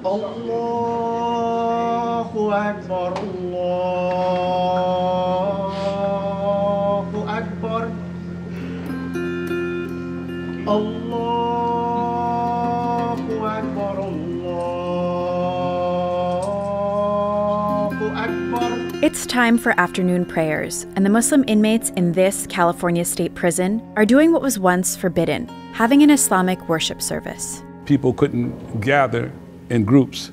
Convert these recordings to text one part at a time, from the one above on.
Allahu Akbar, Allahu Akbar, Allahu Akbar, Allahu Akbar. It's time for afternoon prayers, and the Muslim inmates in this California state prison are doing what was once forbidden, having an Islamic worship service. People couldn't gather in groups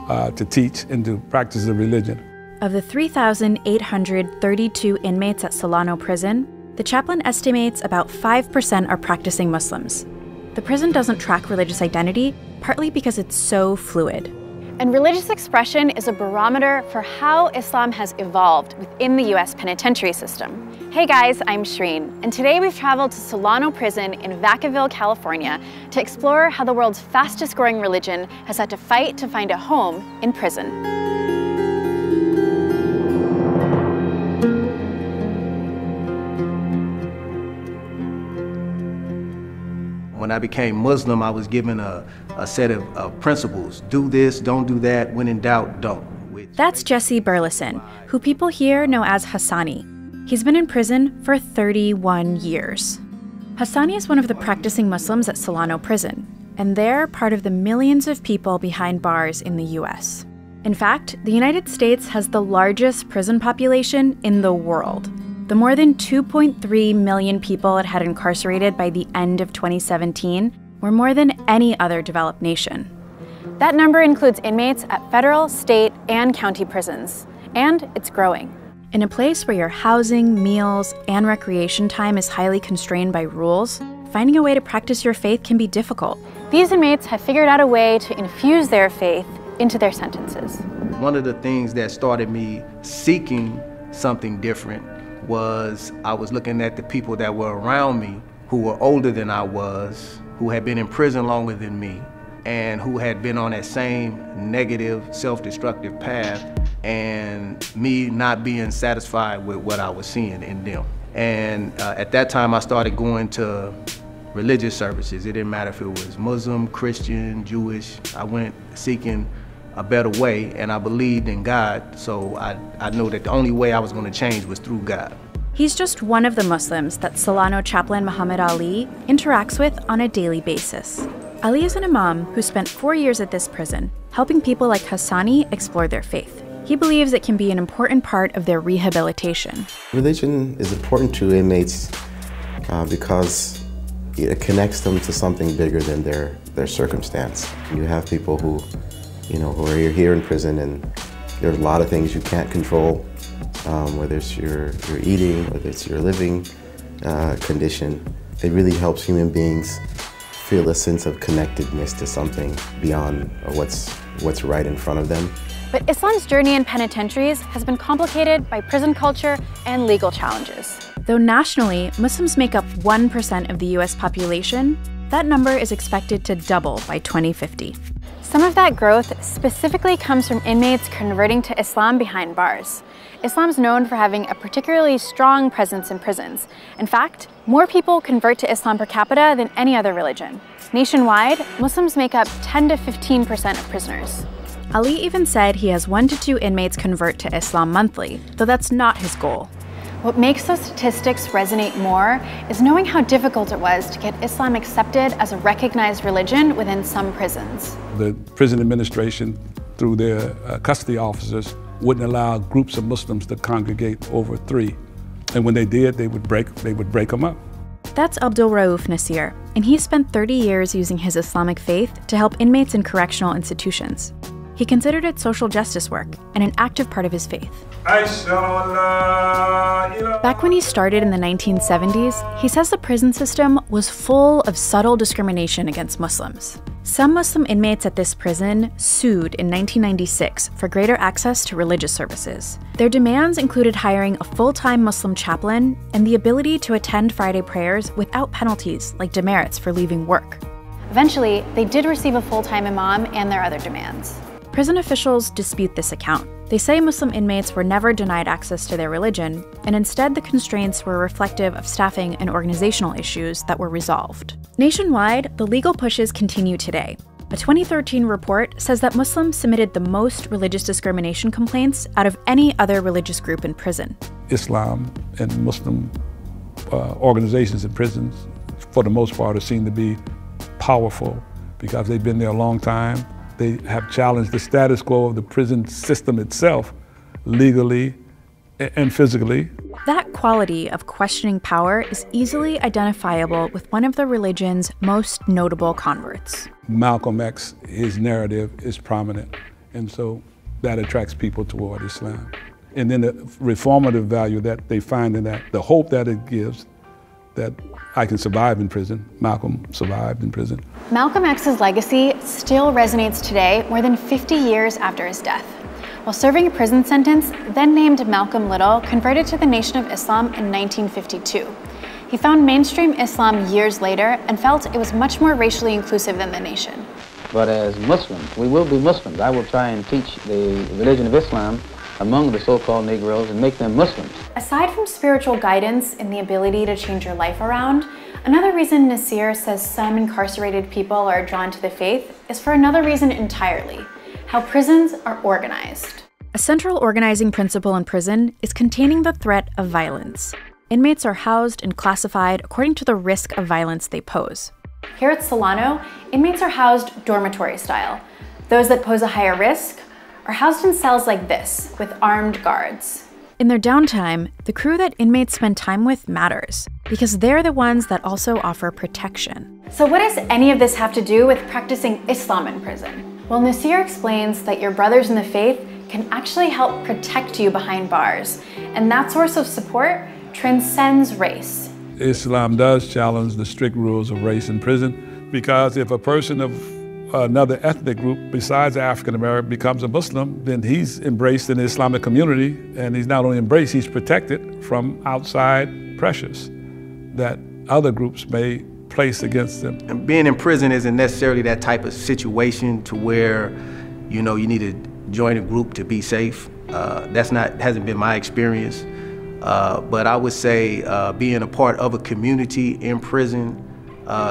to teach and to practice the religion. Of the 3,832 inmates at Solano Prison, the chaplain estimates about 5% are practicing Muslims. The prison doesn't track religious identity, partly because it's so fluid. And religious expression is a barometer for how Islam has evolved within the US penitentiary system. Hey guys, I'm Shreen, and today we've traveled to Solano Prison in Vacaville, California to explore how the world's fastest growing religion has had to fight to find a home in prison. When I became Muslim, I was given a set of principles. Do this, don't do that. When in doubt, don't. That's Jesse Burleson, who people here know as Hassani. He's been in prison for 31 years. Hassani is one of the practicing Muslims at Solano Prison, and they're part of the millions of people behind bars in the US. In fact, the United States has the largest prison population in the world. The more than 2.3 million people it had incarcerated by the end of 2017 were more than any other developed nation. That number includes inmates at federal, state, and county prisons, and it's growing. In a place where your housing, meals, and recreation time is highly constrained by rules, finding a way to practice your faith can be difficult. These inmates have figured out a way to infuse their faith into their sentences. One of the things that started me seeking something different was I was looking at the people that were around me who were older than I was, who had been in prison longer than me, and who had been on that same negative, self-destructive path, and me not being satisfied with what I was seeing in them. And at that time, I started going to religious services. It didn't matter if it was Muslim, Christian, Jewish. I went seeking a better way, and I believed in God, so I knew that the only way I was going to change was through God. He's just one of the Muslims that Solano chaplain Muhammad Ali interacts with on a daily basis. Ali is an imam who spent 4 years at this prison, helping people like Hassani explore their faith. He believes it can be an important part of their rehabilitation. Religion is important to inmates because it connects them to something bigger than their circumstance. You have people who are here in prison, and there's a lot of things you can't control, whether it's your eating, whether it's your living condition. It really helps human beings feel a sense of connectedness to something beyond what's right in front of them. But Islam's journey in penitentiaries has been complicated by prison culture and legal challenges. Though nationally, Muslims make up 1% of the US population, that number is expected to double by 2050. Some of that growth specifically comes from inmates converting to Islam behind bars. Islam's known for having a particularly strong presence in prisons. In fact, more people convert to Islam per capita than any other religion. Nationwide, Muslims make up 10 to 15% of prisoners. Ali even said he has 1 to 2 inmates convert to Islam monthly, though that's not his goal. What makes those statistics resonate more is knowing how difficult it was to get Islam accepted as a recognized religion within some prisons. The prison administration, through their custody officers, wouldn't allow groups of Muslims to congregate over 3. And when they did, they would break them up. That's Abdul Rauf Nasir, and he spent 30 years using his Islamic faith to help inmates in correctional institutions. He considered it social justice work and an active part of his faith. Back when he started in the 1970s, he says the prison system was full of subtle discrimination against Muslims. Some Muslim inmates at this prison sued in 1996 for greater access to religious services. Their demands included hiring a full-time Muslim chaplain and the ability to attend Friday prayers without penalties like demerits for leaving work. Eventually, they did receive a full-time imam and their other demands. Prison officials dispute this account. They say Muslim inmates were never denied access to their religion, and instead the constraints were reflective of staffing and organizational issues that were resolved. Nationwide, the legal pushes continue today. A 2013 report says that Muslims submitted the most religious discrimination complaints out of any other religious group in prison. Islam and Muslim organizations in prisons, for the most part, are seen to be powerful because they've been there a long time. They have challenged the status quo of the prison system itself, legally and physically. That quality of questioning power is easily identifiable with one of the religion's most notable converts. Malcolm X, his narrative is prominent, and so that attracts people toward Islam. And then the reformative value that they find in that, the hope that it gives, that I can survive in prison. Malcolm survived in prison. Malcolm X's legacy still resonates today, more than 50 years after his death. While serving a prison sentence, then named Malcolm Little converted to the Nation of Islam in 1952. He found mainstream Islam years later and felt it was much more racially inclusive than the nation. But as Muslims, we will be Muslims. I will try and teach the religion of Islam among the so-called Negroes and make them Muslims. Aside from spiritual guidance and the ability to change your life around, another reason Nasir says some incarcerated people are drawn to the faith is for another reason entirely: how prisons are organized. A central organizing principle in prison is containing the threat of violence. Inmates are housed and classified according to the risk of violence they pose. Here at Solano, inmates are housed dormitory style. Those that pose a higher risk are housed in cells like this, with armed guards. In their downtime, the crew that inmates spend time with matters, because they're the ones that also offer protection. So what does any of this have to do with practicing Islam in prison? Well, Nasir explains that your brothers in the faith can actually help protect you behind bars, and that source of support transcends race. Islam does challenge the strict rules of race in prison, because if a person of another ethnic group besides African American becomes a Muslim, then he's embraced in the Islamic community, and he's not only embraced, he's protected from outside pressures that other groups may place against them. And being in prison isn't necessarily that type of situation to where, you need to join a group to be safe. Hasn't been my experience. But I would say being a part of a community in prison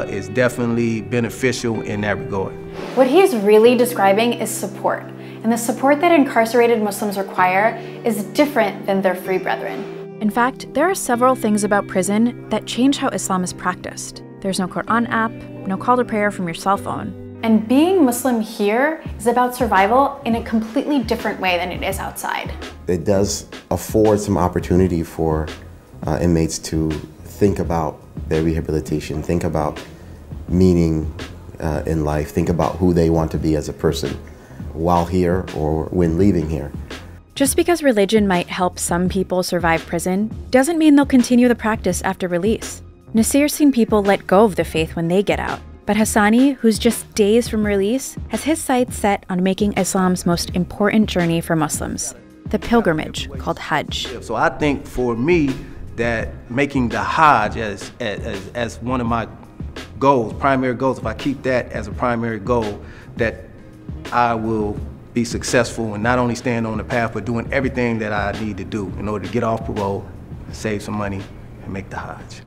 is definitely beneficial in that regard. What he's really describing is support, and the support that incarcerated Muslims require is different than their free brethren. In fact, there are several things about prison that change how Islam is practiced. There's no Quran app, no call to prayer from your cell phone. And being Muslim here is about survival in a completely different way than it is outside. It does afford some opportunity for inmates to think about their rehabilitation, think about meaning in life, think about who they want to be as a person while here or when leaving here. Just because religion might help some people survive prison doesn't mean they'll continue the practice after release. Nasir's seen people let go of the faith when they get out. But Hassani, who's just days from release, has his sights set on making Islam's most important journey for Muslims, the pilgrimage called Hajj. So I think for me that making the Hajj as one of my goals, primary goals, if I keep that as a primary goal, that I will be successful in not only staying on the path, but doing everything that I need to do in order to get off parole, save some money, and make the Hajj.